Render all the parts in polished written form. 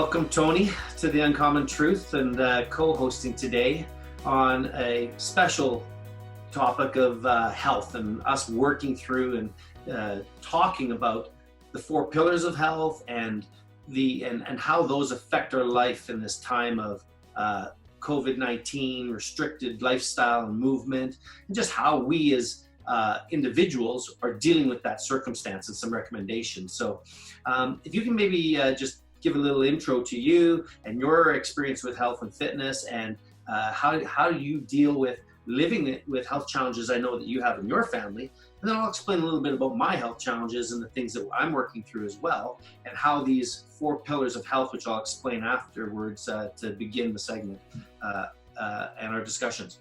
Welcome, Tony, to The Uncommon Truth, and co-hosting today on a special topic of health and us working through and talking about the four pillars of health and how those affect our life in this time of COVID-19, restricted lifestyle and movement, and just how we as individuals are dealing with that circumstance and some recommendations. So if you can maybe just give a little intro to you and your experience with health and fitness, and how do you deal with living with health challenges I know that you have in your family. And then I'll explain a little bit about my health challenges and the things that I'm working through as well, and how these four pillars of health, which I'll explain afterwards to begin the segment and our discussions.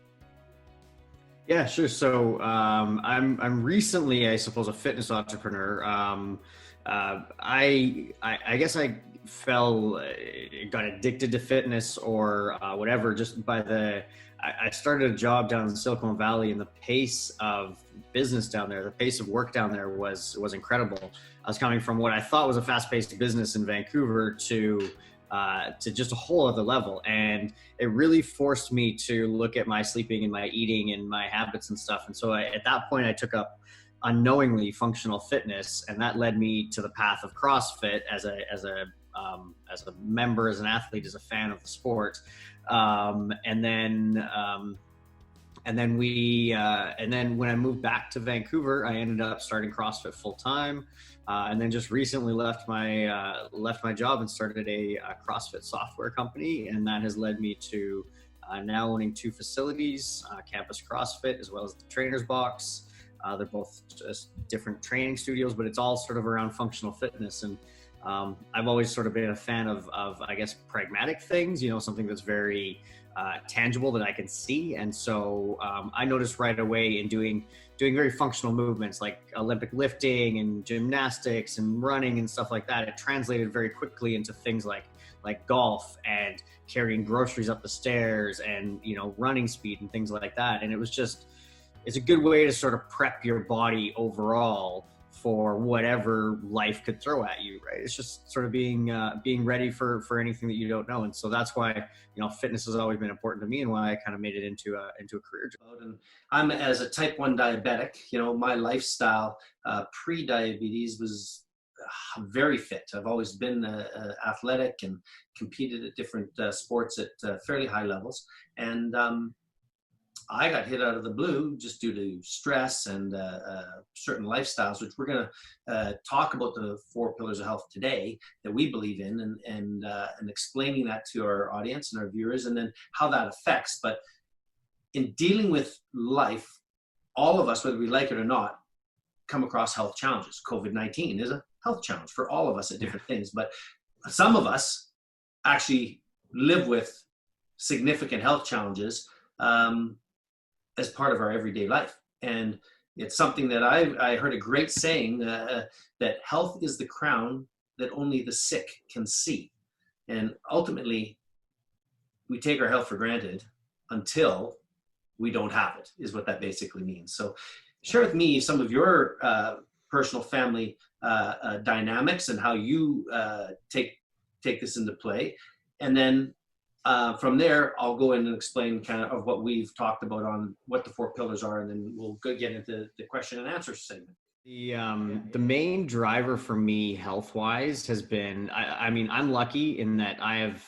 Yeah, sure. So I'm recently, I suppose, a fitness entrepreneur. I guess I got addicted to fitness or whatever, just by I started a job down in Silicon Valley, and the pace of business down there, the pace of work down there was incredible. I was coming from what I thought was a fast-paced business in Vancouver to just a whole other level. And it really forced me to look at my sleeping and my eating and my habits and stuff. And so at that point, I took up unknowingly functional fitness, and that led me to the path of CrossFit as a member, as an athlete, as a fan of the sport. And then when I moved back to Vancouver, I ended up starting CrossFit full time, and then just recently left my job and started a CrossFit software company, and that has led me to now owning two facilities, Campus CrossFit as well as the Trainer's Box. They're both just different training studios, but it's all sort of around functional fitness. And I've always sort of been a fan of I guess, pragmatic things, something that's very tangible that I can see. And so I noticed right away in doing very functional movements like Olympic lifting and gymnastics and running and stuff like that, it translated very quickly into things like golf and carrying groceries up the stairs and, running speed and things like that. And it's a good way to sort of prep your body overall for whatever life could throw at you, right? It's just sort of being ready for anything that you don't know. And so that's why, fitness has always been important to me, and why I kind of made it into a career job. And I'm, as a type 1 diabetic, my lifestyle pre-diabetes was very fit. I've always been athletic and competed at different sports at fairly high levels. And I got hit out of the blue just due to stress and certain lifestyles, which we're going to talk about the four pillars of health today that we believe in, and explaining that to our audience and our viewers, and then how that affects. But in dealing with life, all of us, whether we like it or not, come across health challenges. COVID-19 is a health challenge for all of us at different things, but some of us actually live with significant health challenges as part of our everyday life. And it's something that I heard a great saying that health is the crown that only the sick can see. And ultimately, we take our health for granted until we don't have it, is what that basically means. So share with me some of your personal family dynamics and how you take this into play. And then from there, I'll go in and explain kind of what we've talked about on what the four pillars are, and then we'll get into the question and answer segment. The main driver for me health-wise has been, I mean, I'm lucky in that I've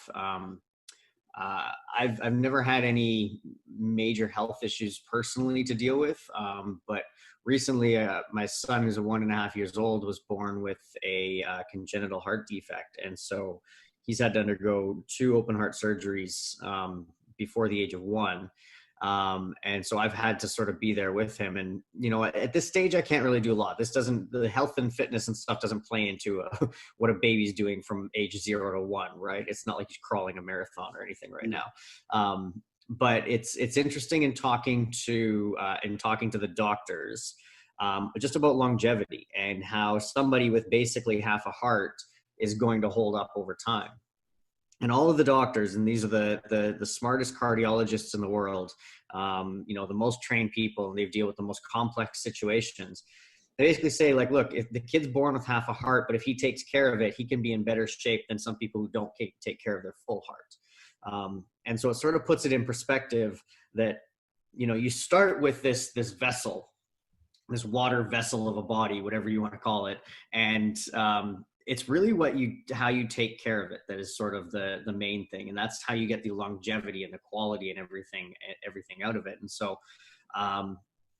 never had any major health issues personally to deal with. But recently, my son, who's 1.5 years old, was born with a congenital heart defect, and so he's had to undergo 2 open heart surgeries before the age of 1. And so I've had to sort of be there with him. And, at this stage, I can't really do a lot. The health and fitness and stuff doesn't play into what a baby's doing from age 0 to 1, right? It's not like he's crawling a marathon or anything right now. But it's interesting in talking to the doctors just about longevity and how somebody with basically half a heart is going to hold up over time. And all of the doctors, and these are the smartest cardiologists in the world, the most trained people, and they deal with the most complex situations. they basically say like, look, if the kid's born with half a heart, but if he takes care of it, he can be in better shape than some people who don't take care of their full heart. And so it sort of puts it in perspective that, you start with this vessel, this water vessel of a body, whatever you want to call it. And it's really how you take care of it that is sort of the main thing. And that's how you get the longevity and the quality and everything out of it. And so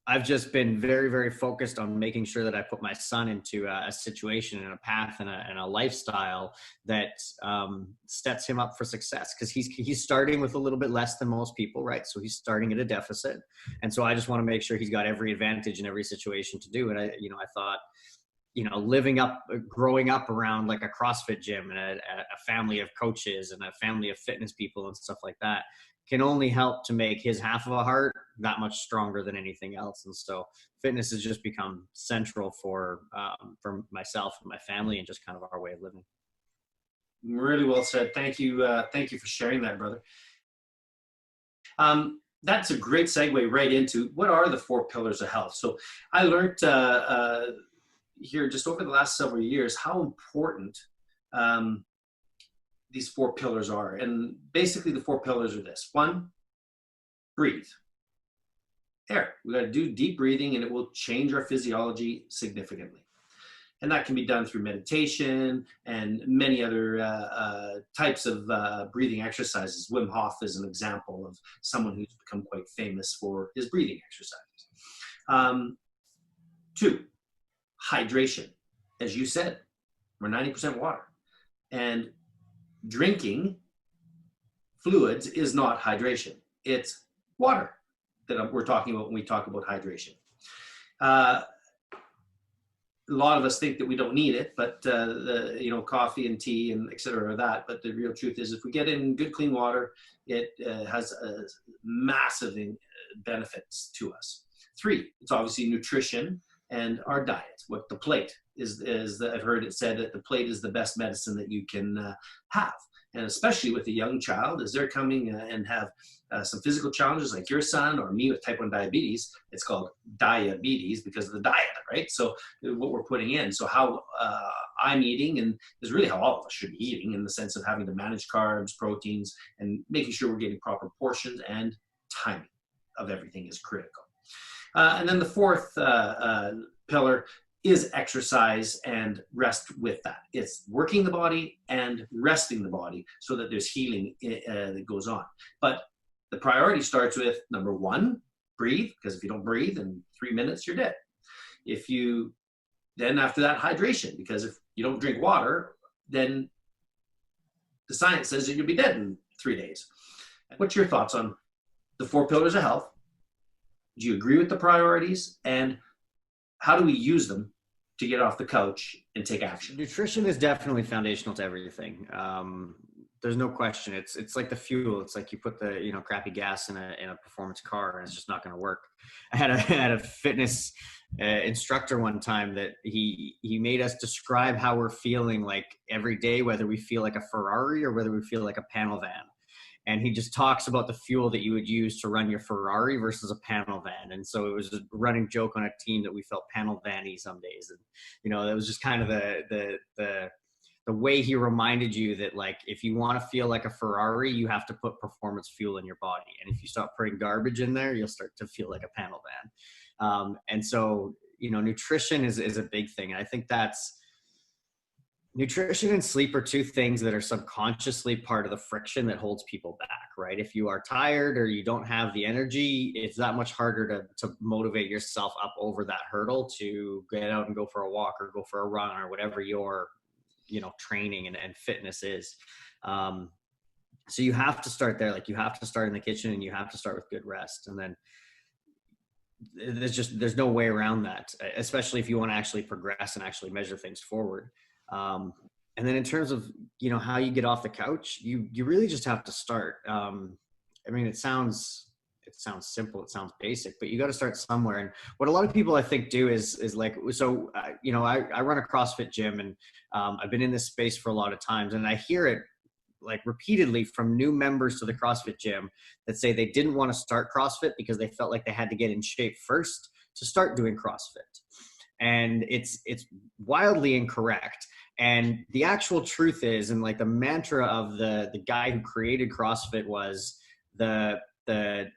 I've just been very, very focused on making sure that I put my son into a situation and a path and a lifestyle that sets him up for success, because he's starting with a little bit less than most people, right? So he's starting at a deficit. And so I just want to make sure he's got every advantage in every situation to do. And I thought, growing up around like a CrossFit gym and a family of coaches and a family of fitness people and stuff like that can only help to make his half of a heart that much stronger than anything else. And so fitness has just become central for myself and my family and just kind of our way of living. Really well said. Thank you. Thank you for sharing that, brother. That's a great segue right into what are the 4 pillars of health. So I learned here just over the last several years how important these 4 pillars are. And basically the 4 pillars are this. 1, breathe. Air. We got to do deep breathing and it will change our physiology significantly. And that can be done through meditation and many other types of breathing exercises. Wim Hof is an example of someone who's become quite famous for his breathing exercises. 2, hydration. As you said, we're 90% water. And drinking fluids is not hydration. It's water that we're talking about when we talk about hydration. A lot of us think that we don't need it, but coffee and tea and et cetera are that. But the real truth is if we get in good, clean water, it has massive benefits to us. 3, it's obviously nutrition and our diet. What the plate is I've heard it said that the plate is the best medicine that you can have. And especially with a young child, as they're coming and have some physical challenges like your son or me with type 1 diabetes, it's called diabetes because of the diet, right? So what we're putting in. So how I'm eating and is really how all of us should be eating, in the sense of having to manage carbs, proteins, and making sure we're getting proper portions, and timing of everything is critical. And then the 4th pillar is exercise and rest with that. It's working the body and resting the body so that there's healing that goes on. But the priority starts with number 1, breathe, because if you don't breathe in 3 minutes, you're dead. Then after that, hydration, because if you don't drink water, then the science says that you'll be dead in 3 days. What's your thoughts on the 4 pillars of health? Do you agree with the priorities? And how do we use them to get off the couch and take action? Nutrition is definitely foundational to everything. There's no question. It's like the fuel. It's like you put the crappy gas in a performance car and it's just not going to work. I had a fitness instructor one time that he made us describe how we're feeling like every day, whether we feel like a Ferrari or whether we feel like a panel van. And he just talks about the fuel that you would use to run your Ferrari versus a panel van. And so it was a running joke on a team that we felt panel van-y some days. And, it was just kind of the way he reminded you that, like, if you want to feel like a Ferrari, you have to put performance fuel in your body. And if you start putting garbage in there, you'll start to feel like a panel van. And so, nutrition is a big thing. And I think nutrition and sleep are 2 things that are subconsciously part of the friction that holds people back, right? If you are tired or you don't have the energy, it's that much harder to motivate yourself up over that hurdle to get out and go for a walk or go for a run or whatever your, training and fitness is. So you have to start there. Like, you have to start in the kitchen and you have to start with good rest. And then there's no way around that, especially if you want to actually progress and actually measure things forward. And then in terms of, how you get off the couch, you really just have to start. It sounds simple, it sounds basic, but you got to start somewhere. And what a lot of people I think do is like, so, I run a CrossFit gym and, I've been in this space for a lot of times, and I hear it like repeatedly from new members to the CrossFit gym that say they didn't want to start CrossFit because they felt like they had to get in shape first to start doing CrossFit. And it's wildly incorrect. And the actual truth is, and like the mantra of the guy who created CrossFit was the the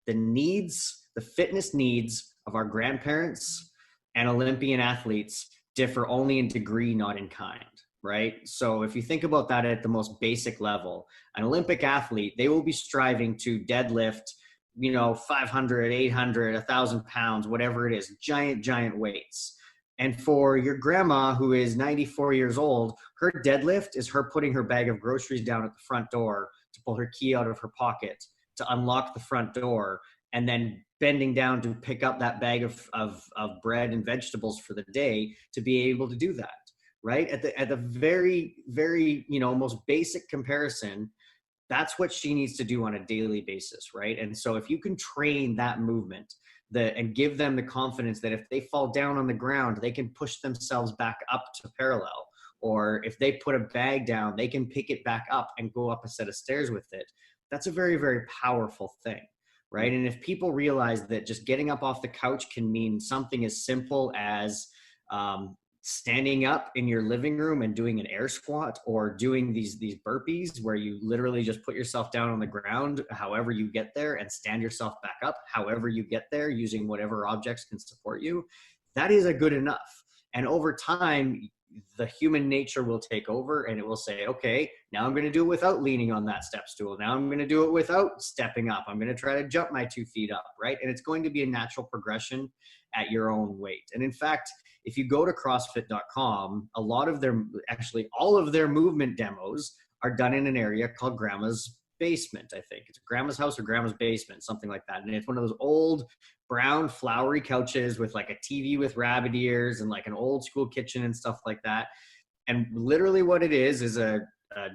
the needs, the fitness needs of our grandparents and Olympian athletes differ only in degree, not in kind, right? So if you think about that at the most basic level, an Olympic athlete, they will be striving to deadlift, 500, 800, 1,000 pounds, whatever it is, giant weights. And for your grandma who is 94 years old, her deadlift is her putting her bag of groceries down at the front door to pull her key out of her pocket, to unlock the front door, and then bending down to pick up that bag of bread and vegetables for the day to be able to do that, right? At the very, very, most basic comparison, that's what she needs to do on a daily basis, right? And so if you can train that movement and give them the confidence that if they fall down on the ground, they can push themselves back up to parallel. Or if they put a bag down, they can pick it back up and go up a set of stairs with it. That's a very, very powerful thing, right? And if people realize that just getting up off the couch can mean something as simple as standing up in your living room and doing an air squat, or doing these burpees where you literally just put yourself down on the ground however you get there and stand yourself back up however you get there using whatever objects can support you, that is a good enough. And over time, the human nature will take over and it will say, okay, now I'm going to do it without leaning on that step stool. Now I'm going to do it without stepping up. I'm going to try to jump my 2 feet up, right? And it's going to be a natural progression at your own weight. And in fact, if you go to CrossFit.com, a lot of actually all of their movement demos are done in an area called Grandma's Basement. I think it's Grandma's house or Grandma's basement, something like that. And it's one of those old brown flowery couches with like a TV with rabbit ears and like an old school kitchen and stuff like that. And literally what it is a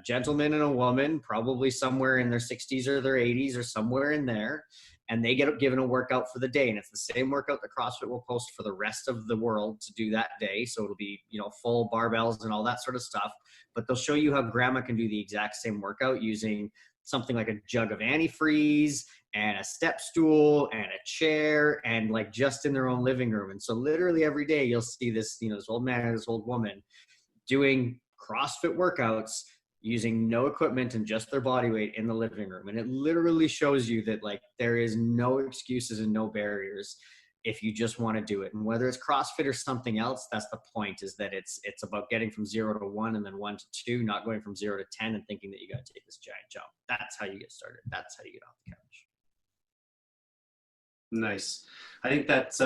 gentleman and a woman, probably somewhere in their 60s or their 80s or somewhere in there. And they get given a workout for the day. And it's the same workout that CrossFit will post for the rest of the world to do that day. So it'll be, full barbells and all that sort of stuff. But they'll show you how grandma can do the exact same workout using something like a jug of antifreeze and a step stool and a chair, and like just in their own living room. And so literally every day you'll see this, this old man and this old woman doing CrossFit workouts using no equipment and just their body weight in the living room. And it literally shows you that like there is no excuses and no barriers if you just want to do it. And whether it's CrossFit or something else, that's the point, is that it's about getting from 0 to 1 and then 1 to 2, not going from 0 to 10 and thinking that you got to take this giant jump. That's how you get started. That's how you get off the couch. Nice. I think that's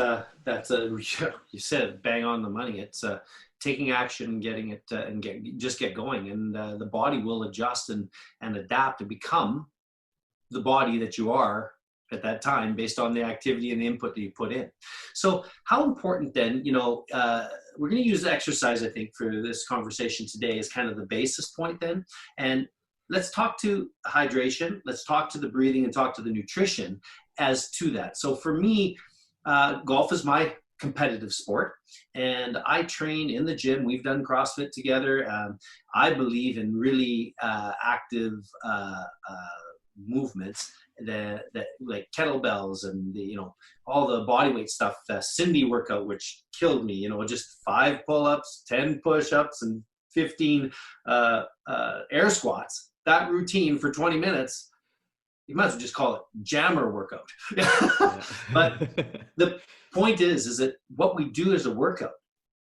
you said bang on the money. It's taking action, getting it and get going, and the body will adjust and adapt to become the body that you are at that time based on the activity and the input that you put in. So how important then, we're going to use exercise, I think, for this conversation today as kind of the basis point then. And let's talk to hydration, let's talk to the breathing, and talk to the nutrition as to that. So for me, golf is my competitive sport, and I train in the gym. We've done CrossFit together. I believe in really active movements that like kettlebells and all the body weight stuff. Cindy workout, which killed me, just 5 pull-ups, 10 push-ups, and 15 air squats. That routine for 20 minutes, you might as well just call it jammer workout. But the point is that what we do as a workout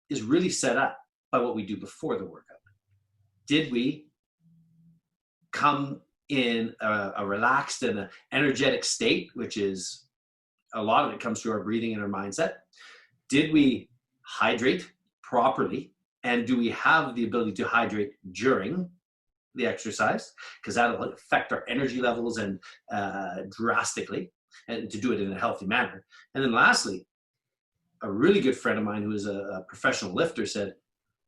is really set up by what we do before the workout. Did we come in a relaxed and an energetic state, which is a lot of it comes through our breathing and our mindset? Did we hydrate properly? And do we have the ability to hydrate during the exercise? Because that'll affect our energy levels and drastically, and to do it in a healthy manner. And then lastly, a really good friend of mine who is a professional lifter said,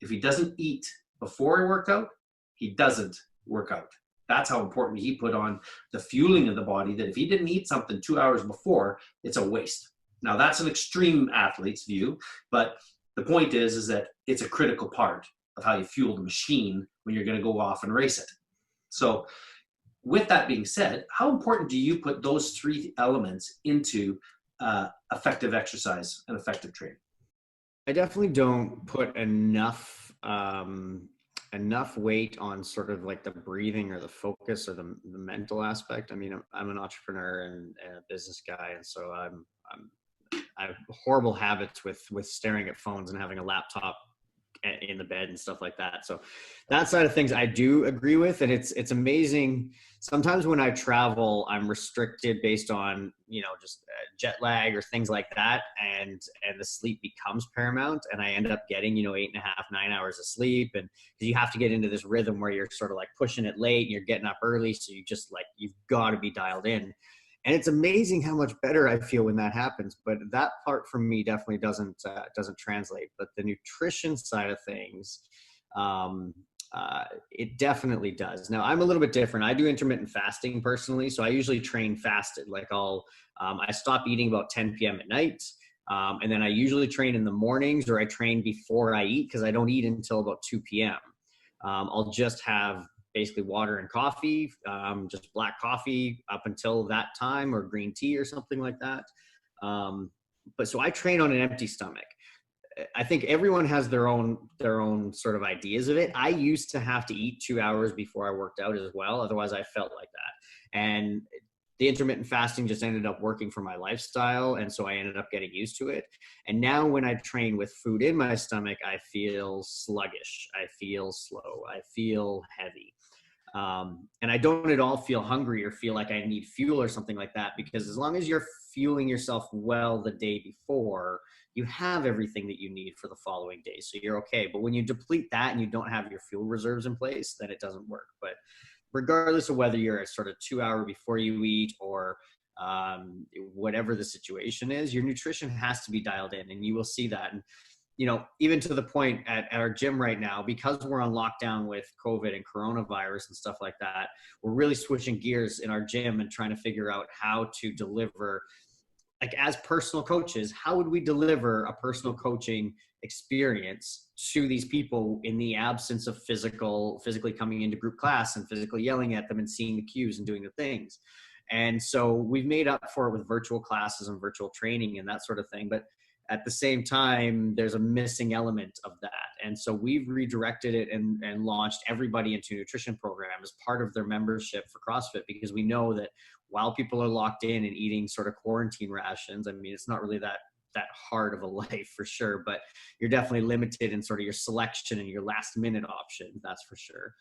if he doesn't eat before a workout, he doesn't work out. That's how important he put on the fueling of the body, that if he didn't eat something 2 hours before, it's a waste. Now that's an extreme athlete's view, but the point is that it's a critical part of how you fuel the machine when you're going to go off and race it. So with that being said, how important do you put those 3 elements into effective exercise and effective training? I definitely don't put enough weight on sort of like the breathing or the focus or the mental aspect. I mean, I'm an entrepreneur and a business guy, and so I have horrible habits with staring at phones and having a laptop in the bed and stuff like that. So that side of things I do agree with. And it's amazing. Sometimes when I travel, I'm restricted based on, just jet lag or things like that. And the sleep becomes paramount, and I end up getting, 8.5, 9 hours of sleep. And because you have to get into this rhythm where you're sort of like pushing it late and you're getting up early. So you just like, you've got to be dialed in. And it's amazing how much better I feel when that happens. But that part for me definitely doesn't translate. But the nutrition side of things, it definitely does. Now I'm a little bit different. I do intermittent fasting personally, so I usually train fasted. Like I stop eating about 10 p.m. at night, and then I usually train in the mornings, or I train before I eat because I don't eat until about 2 p.m. I'll just have basically water and coffee, just black coffee up until that time, or green tea or something like that. But so I train on an empty stomach. I think everyone has their own sort of ideas of it. I used to have to eat 2 hours before I worked out as well. Otherwise I felt like that. And the intermittent fasting just ended up working for my lifestyle. And so I ended up getting used to it. And now when I train with food in my stomach, I feel sluggish. I feel slow. I feel heavy. And I don't at all feel hungry or feel like I need fuel or something like that, because as long as you're fueling yourself well the day before, you have everything that you need for the following day. So you're okay. But when you deplete that and you don't have your fuel reserves in place, then it doesn't work. But regardless of whether you're a sort of 2 hour before you eat, or whatever the situation is, your nutrition has to be dialed in, and you will see that. And even to the point at our gym right now, because we're on lockdown with COVID and coronavirus and stuff like that, we're really switching gears in our gym and trying to figure out how to deliver, like as personal coaches, how would we deliver a personal coaching experience to these people in the absence of physically coming into group class and physically yelling at them and seeing the cues and doing the things. And so we've made up for it with virtual classes and virtual training and that sort of thing. But at the same time, there's a missing element of that. And so we've redirected it and launched everybody into a nutrition program as part of their membership for CrossFit, because we know that while people are locked in and eating sort of quarantine rations, I mean, it's not really that hard of a life for sure, but you're definitely limited in sort of your selection and your last minute option, that's for sure.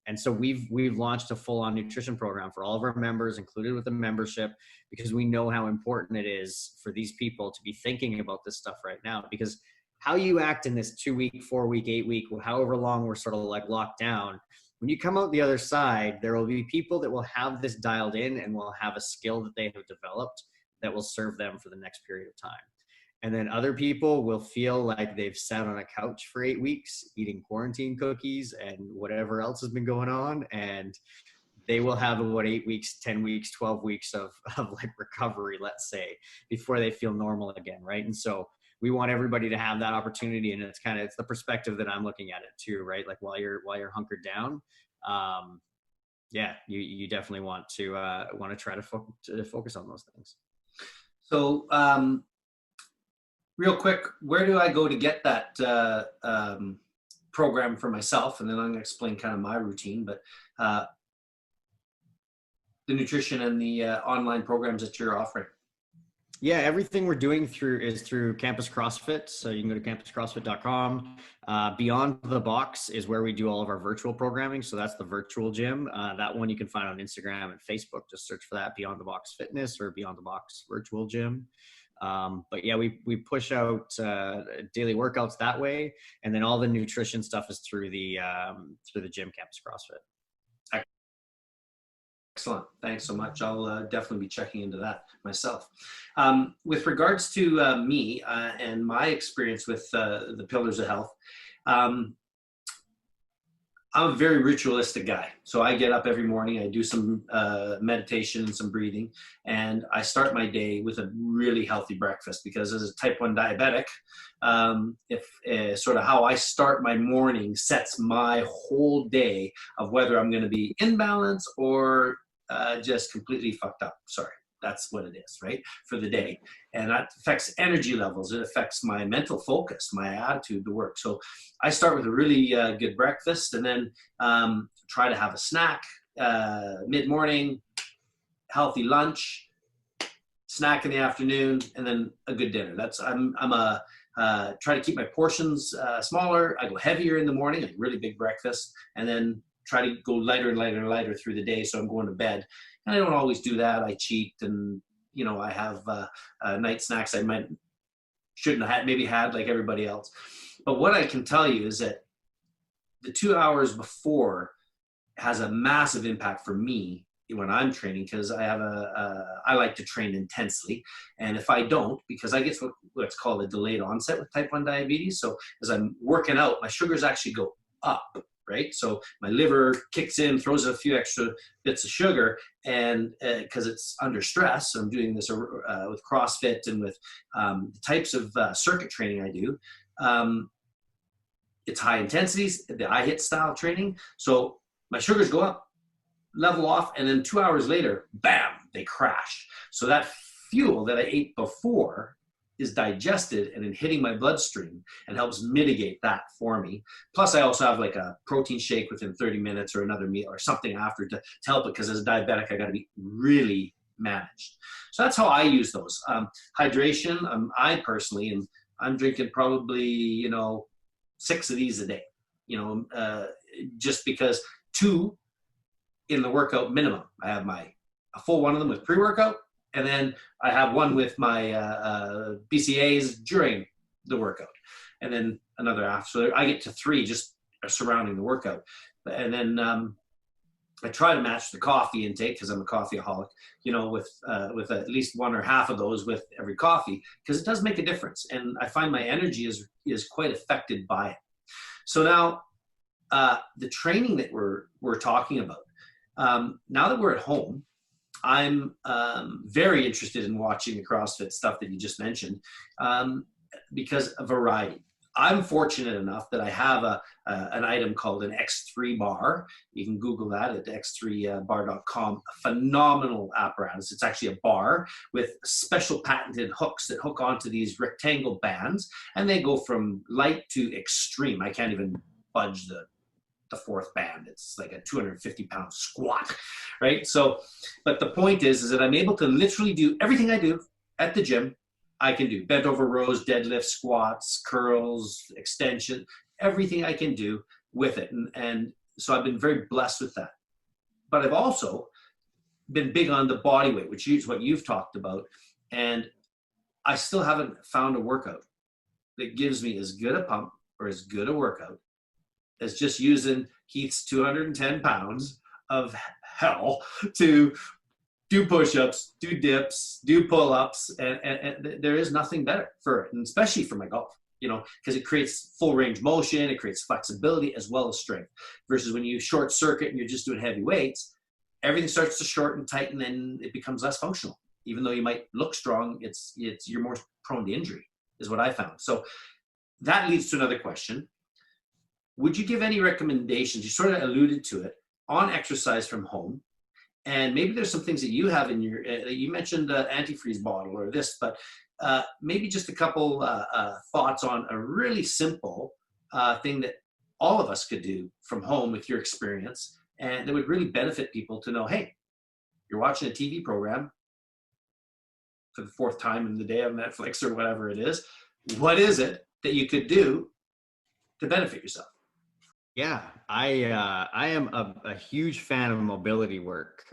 And so we've launched a full-on nutrition program for all of our members, included with the membership, because we know how important it is for these people to be thinking about this stuff right now. Because how you act in this 2 week, 4 week, 8 week, however long we're sort of like locked down, when you come out the other side, there will be people that will have this dialed in and will have a skill that they have developed that will serve them for the next period of time. And then other people will feel like they've sat on a couch for 8 weeks eating quarantine cookies and whatever else has been going on. And they will have about 8 weeks, 10 weeks, 12 weeks of like recovery, let's say, before they feel normal again. Right. And so we want everybody to have that opportunity. And it's the perspective that I'm looking at it too, right? Like while you're hunkered down, you definitely want to try to focus on those things. So, real quick, where do I go to get that program for myself? And then I'm going to explain kind of my routine, but the nutrition and the online programs that you're offering. Yeah, everything we're doing is through Campus CrossFit. So you can go to campuscrossfit.com. Beyond the Box is where we do all of our virtual programming. So that's the virtual gym. That one you can find on Instagram and Facebook. Just search for that, Beyond the Box Fitness or Beyond the Box Virtual Gym. But yeah, we push out daily workouts that way, and then all the nutrition stuff is through the gym, Campus CrossFit. Excellent. Thanks so much. I'll definitely be checking into that myself. With regards to me and my experience with the pillars of health, I'm a very ritualistic guy. So I get up every morning, I do some meditation and some breathing, and I start my day with a really healthy breakfast, because as a type 1 diabetic, if sort of how I start my morning sets my whole day of whether I'm going to be in balance or just completely fucked up. Sorry. That's what it is, right? For the day. And that affects energy levels. It affects my mental focus, my attitude to work. So I start with a really good breakfast, and then try to have a snack mid-morning, healthy lunch, snack in the afternoon, and then a good dinner. I'm a try to keep my portions smaller. I go heavier in the morning, a really big breakfast, and then try to go lighter and lighter and lighter through the day. So I'm going to bed, and I don't always do that. I cheat, and I have night snacks I shouldn't have maybe had like everybody else. But what I can tell you is that the 2 hours before has a massive impact for me when I'm training, because I like to train intensely. And if I don't, because I get what's called a delayed onset with type 1 diabetes. So as I'm working out, my sugars actually go up, right? So my liver kicks in, throws a few extra bits of sugar, and because it's under stress. So I'm doing this with CrossFit and with the types of circuit training I do. It's high intensities, the IHIT style training. So my sugars go up, level off, and then 2 hours later, bam, they crash. So that fuel that I ate before is digested and then hitting my bloodstream and helps mitigate that for me. Plus, I also have like a protein shake within 30 minutes or another meal or something after to help it, because as a diabetic, I got to be really managed. So that's how I use those. Hydration, I personally, and I'm drinking probably, 6 of these a day, just because 2 in the workout minimum. I have a full one of them with pre-workout, and then I have one with my BCAAs during the workout, and then another after. So I get to 3 just surrounding the workout. And then I try to match the coffee intake, because I'm a coffeeaholic, with at least 1 or half of those with every coffee, because it does make a difference. And I find my energy is quite affected by it. So now the training that we're talking about, now that we're at home, I'm very interested in watching the CrossFit stuff that you just mentioned, because of variety. I'm fortunate enough that I have an item called an X3 bar. You can Google that at x3bar.com. A phenomenal apparatus. It's actually a bar with special patented hooks that hook onto these rectangle bands, and they go from light to extreme. I can't even budge the 4th band. It's like a 250-pound squat, right? So, but the point is that I'm able to literally do everything I do at the gym. I can do bent over rows, deadlifts, squats, curls, extension, everything I can do with it. And so I've been very blessed with that. But I've also been big on the body weight, which is what you've talked about. And I still haven't found a workout that gives me as good a pump or as good a workout as just using Keith's 210 pounds of hell to do push-ups, do dips, do pull-ups, and there is nothing better for it, and especially for my golf, because it creates full range motion, it creates flexibility as well as strength, versus when you short circuit and you're just doing heavy weights, everything starts to shorten, tighten, and it becomes less functional. Even though you might look strong, you're more prone to injury, is what I found. So that leads to another question. Would you give any recommendations, you sort of alluded to it, on exercise from home? And maybe there's some things that you have in your, you mentioned antifreeze bottle or this, but maybe just a couple thoughts on a really simple thing that all of us could do from home with your experience, and that would really benefit people to know, hey, you're watching a TV program for the 4th time in the day on Netflix or whatever it is. What is it that you could do to benefit yourself? Yeah, I am a huge fan of mobility work.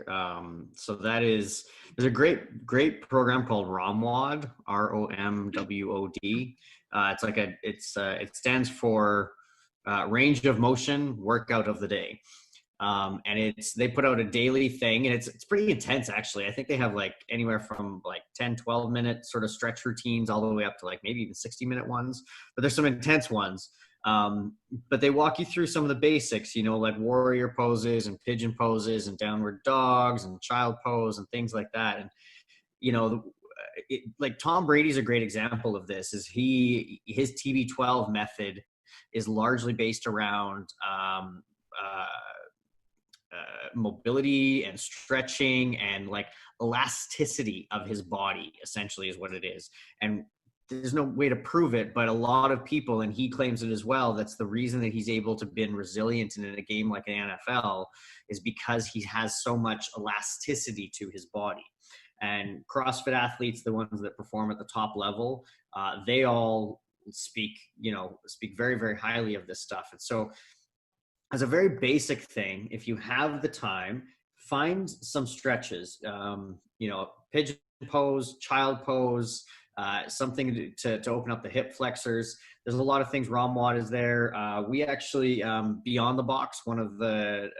So there's a great program called ROMWOD, ROMWOD. It stands for range of motion workout of the day. And they put out a daily thing, and it's pretty intense, actually. I think they have like anywhere from like 10, 12 minute sort of stretch routines all the way up to like maybe even 60-minute ones, but there's some intense ones. But they walk you through some of the basics, like warrior poses and pigeon poses and downward dogs and child pose and things like that. And, like Tom Brady's a great example of this. His TB12 method is largely based around mobility and stretching and like elasticity of his body, essentially, is what it is. And there's no way to prove it, but a lot of people, and he claims it as well, that's the reason that he's able to be resilient in a game like an NFL, is because he has so much elasticity to his body. And CrossFit athletes, the ones that perform at the top level, they all speak very, very highly of this stuff. And so as a very basic thing, if you have the time, find some stretches, pigeon pose, child pose, something to open up the hip flexors. There's a lot of things. Ramwad is there. We actually, Beyond the Box, one of the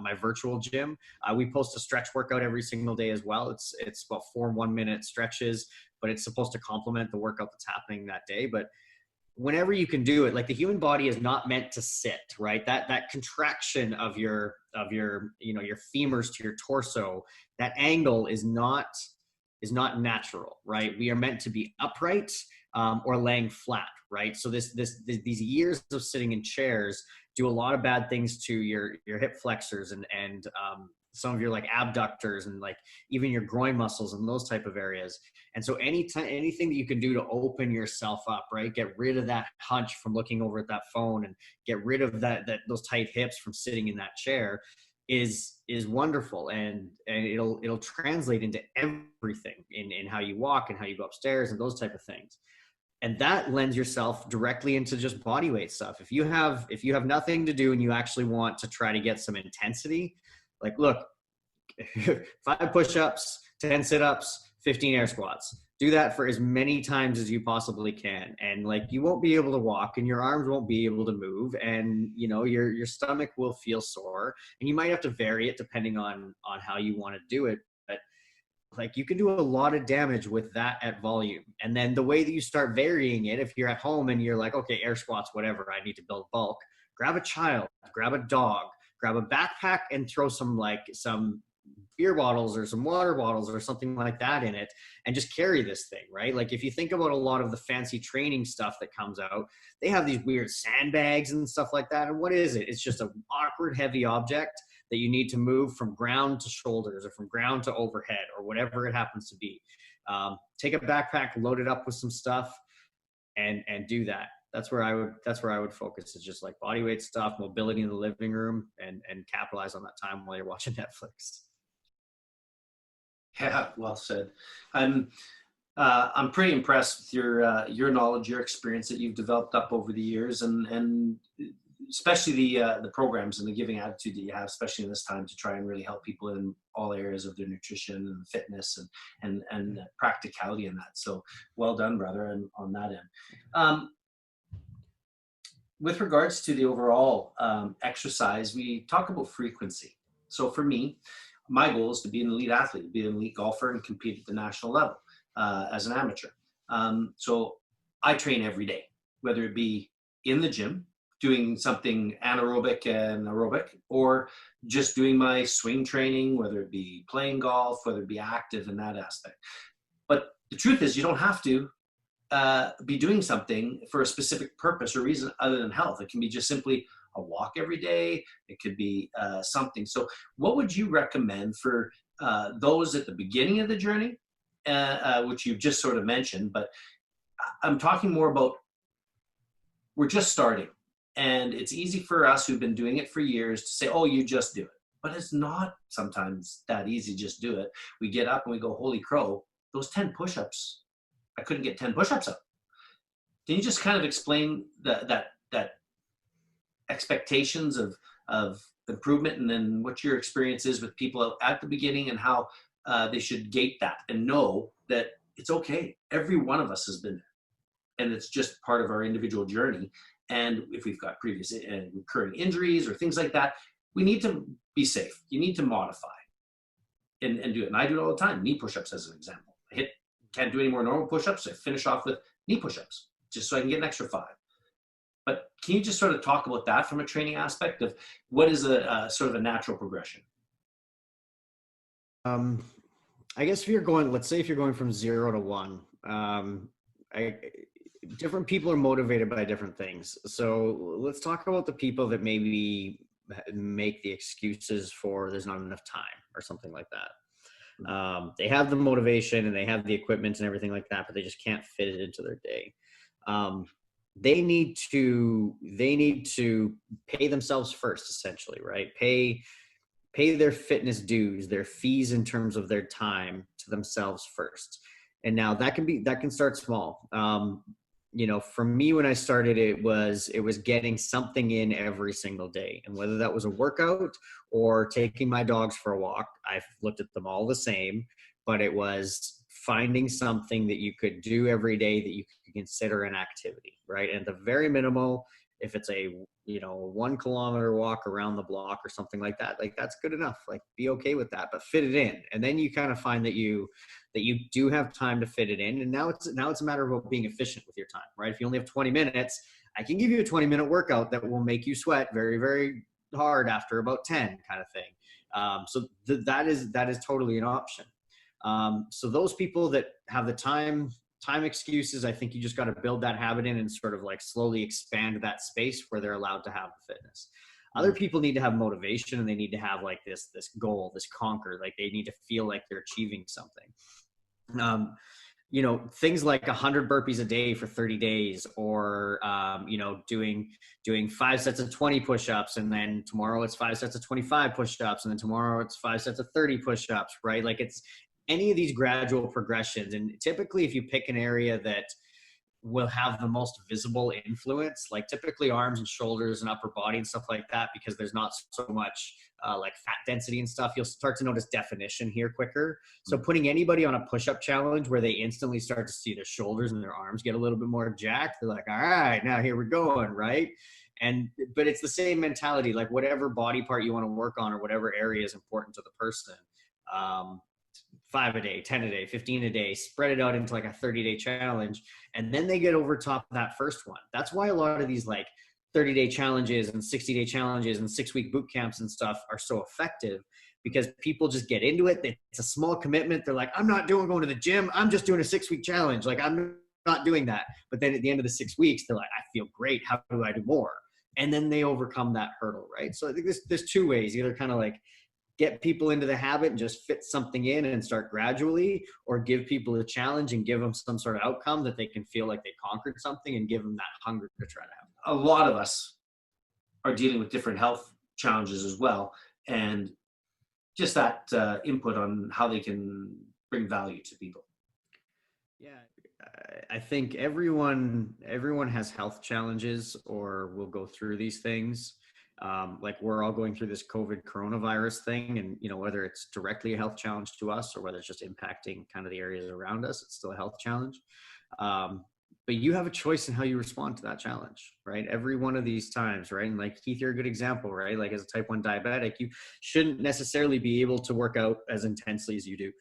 my virtual gym, we post a stretch workout every single day as well. It's about 4 1-minute stretches, but it's supposed to complement the workout that's happening that day. But whenever you can do it, like, the human body is not meant to sit, right? That contraction of your femurs to your torso, that angle is not natural, right? We are meant to be upright or laying flat, right? So these years of sitting in chairs do a lot of bad things to your hip flexors and some of your like abductors and like even your groin muscles and those type of areas. And so anything that you can do to open yourself up, right? Get rid of that hunch from looking over at that phone and get rid of those tight hips from sitting in that chair is wonderful. And it'll translate into everything in how you walk and how you go upstairs and those type of things. And that lends yourself directly into just body weight stuff. If you have nothing to do and you actually want to try to get some intensity, like, look, 5 push-ups, 10 sit-ups, 15 air squats. Do that for as many times as you possibly can. And like, you won't be able to walk and your arms won't be able to move, and your stomach will feel sore, and you might have to vary it depending on how you want to do it. But like, you can do a lot of damage with that at volume. And then the way that you start varying it, if you're at home and you're like, okay, air squats, whatever, I need to build bulk, grab a child, grab a dog, grab a backpack and throw some beer bottles or some water bottles or something like that in it, and just carry this thing, right? Like, if you think about a lot of the fancy training stuff that comes out, they have these weird sandbags and stuff like that. And what is it? It's just an awkward, heavy object that you need to move from ground to shoulders or from ground to overhead or whatever it happens to be. Take a backpack, load it up with some stuff, and do that. That's where I would focus, is just like body weight stuff, mobility in the living room, and capitalize on that time while you're watching Netflix. Yeah, well said. I'm pretty impressed with your knowledge, your experience that you've developed up over the years, and especially the programs and the giving attitude that you have, especially in this time, to try and really help people in all areas of their nutrition and fitness and practicality in that. So well done, brother, on that end. With regards to the overall exercise, we talk about frequency. So for me, my goal is to be an elite athlete, be an elite golfer, and compete at the national level as an amateur. So I train every day, whether it be in the gym, doing something anaerobic and aerobic, or just doing my swing training, whether it be playing golf, whether it be active in that aspect. But the truth is, you don't have to be doing something for a specific purpose or reason other than health. It can be just simply a walk every day. It could be something. So what would you recommend for those at the beginning of the journey, which you've just sort of mentioned, but I'm talking more about, we're just starting, and it's easy for us who've been doing it for years to say, oh, you just do it. But it's not sometimes that easy, just do it. We get up and we go, holy crow, those 10 push-ups, I couldn't get 10 push-ups up. Can you just kind of explain that expectations of improvement, and then what your experience is with people at the beginning, and how they should gate that and know that it's okay. Every one of us has been there, and it's just part of our individual journey. And if we've got previous recurring injuries or things like that, we need to be safe. You need to modify and do it. And I do it all the time. Knee push-ups as an example. Can't do any more normal push-ups. I finish off with knee push-ups just so I can get an extra 5. But can you just sort of talk about that from a training aspect of what is a sort of a natural progression? I guess let's say if you're going from 0 to 1, different people are motivated by different things. So let's talk about the people that maybe make the excuses for there's not enough time or something like that. They have the motivation and they have the equipment and everything like that, but they just can't fit it into their day. They need to pay themselves first, essentially, right? Pay their fitness dues, their fees in terms of their time to themselves first. And now that can start small. For me, when I started, it was getting something in every single day. And whether that was a workout or taking my dogs for a walk, I've looked at them all the same, but it was finding something that you could do every day that you could consider an activity, right? And at the very minimal, if it's a 1 kilometer walk around the block or something like that, like that's good enough. Like be okay with that, but fit it in. And then you kind of find that you do have time to fit it in. And now it's a matter of being efficient with your time, right? If you only have 20 minutes, I can give you a 20-minute workout that will make you sweat very, very hard after about 10 kind of thing. So that is totally an option. So those people that have the time excuses, I think you just got to build that habit in and sort of like slowly expand that space where they're allowed to have the fitness. Other people need to have motivation and they need to have like this goal, this conquer, like they need to feel like they're achieving something. Things like 100 burpees a day for 30 days or, doing 5 sets of 20 push-ups. And then tomorrow it's 5 sets of 25 push-ups. And then tomorrow it's 5 sets of 30 push-ups, right? Like it's any of these gradual progressions. And typically if you pick an area that will have the most visible influence, like typically arms and shoulders and upper body and stuff like that, because there's not so much like fat density and stuff, you'll start to notice definition here quicker. So putting anybody on a push-up challenge where they instantly start to see their shoulders and their arms get a little bit more jacked, they're like, all right, now here we're going, right? But it's the same mentality, like whatever body part you want to work on or whatever area is important to the person, 5 a day, 10 a day, 15 a day, spread it out into like a 30-day challenge. And then they get over top of that first one. That's why a lot of these like 30-day challenges and 60-day challenges and 6-week boot camps and stuff are so effective, because people just get into it. It's a small commitment. They're like, I'm not going to the gym. I'm just doing a 6-week challenge. Like I'm not doing that. But then at the end of the 6 weeks, they're like, I feel great. How do I do more? And then they overcome that hurdle, right? So I think there's two ways, either kind of like get people into the habit and just fit something in and start gradually, or give people a challenge and give them some sort of outcome that they can feel like they conquered something and give them that hunger to try to have. A lot of us are dealing with different health challenges as well. And just that input on how they can bring value to people. Yeah, I think everyone has health challenges or will go through these things. Like we're all going through this COVID coronavirus thing, and whether it's directly a health challenge to us or whether it's just impacting kind of the areas around us, it's still a health challenge. But you have a choice in how you respond to that challenge, right? Every one of these times, right? And like Keith, you're a good example, right? Like as a type 1 diabetic, you shouldn't necessarily be able to work out as intensely as you do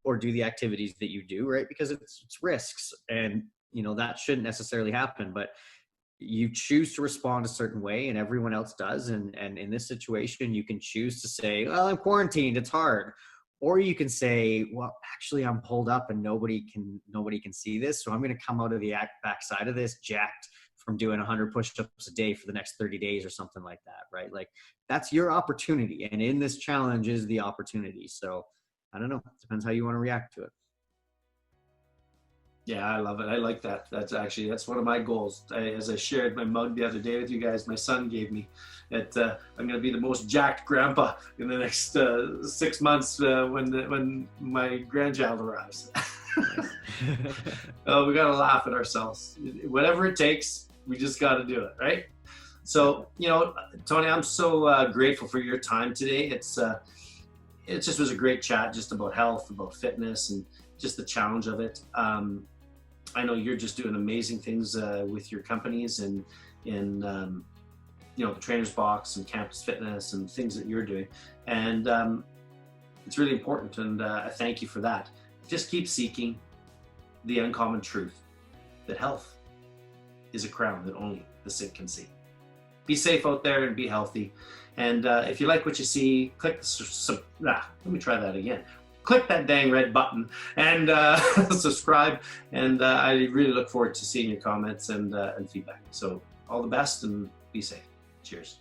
or do the activities that you do, right? Because it's risks, and that shouldn't necessarily happen, but you choose to respond a certain way and everyone else does. And in this situation, you can choose to say, well, I'm quarantined, it's hard. Or you can say, well, actually I'm pulled up and nobody can see this. So I'm going to come out of the backside of this jacked from doing 100 push-ups a day for the next 30 days or something like that, right? Like that's your opportunity. And in this challenge is the opportunity. So I don't know, it depends how you want to react to it. Yeah, I love it. I like that. That's one of my goals. As I shared my mug the other day with you guys, my son gave me that I'm going to be the most jacked grandpa in the next 6 months when my grandchild arrives. Oh, we got to laugh at ourselves. Whatever it takes, we just got to do it, right? So, Tony, I'm so grateful for your time today. It just was a great chat just about health, about fitness, and just the challenge of it. I know you're just doing amazing things with your companies and in the Trainer's Box and Campus Fitness and things that you're doing. And it's really important, and I thank you for that. Just keep seeking the uncommon truth that health is a crown that only the sick can see. Be safe out there and be healthy. And if you like what you see, click let me try that again. Click that dang red button and subscribe. And I really look forward to seeing your comments and feedback. So all the best and be safe. Cheers.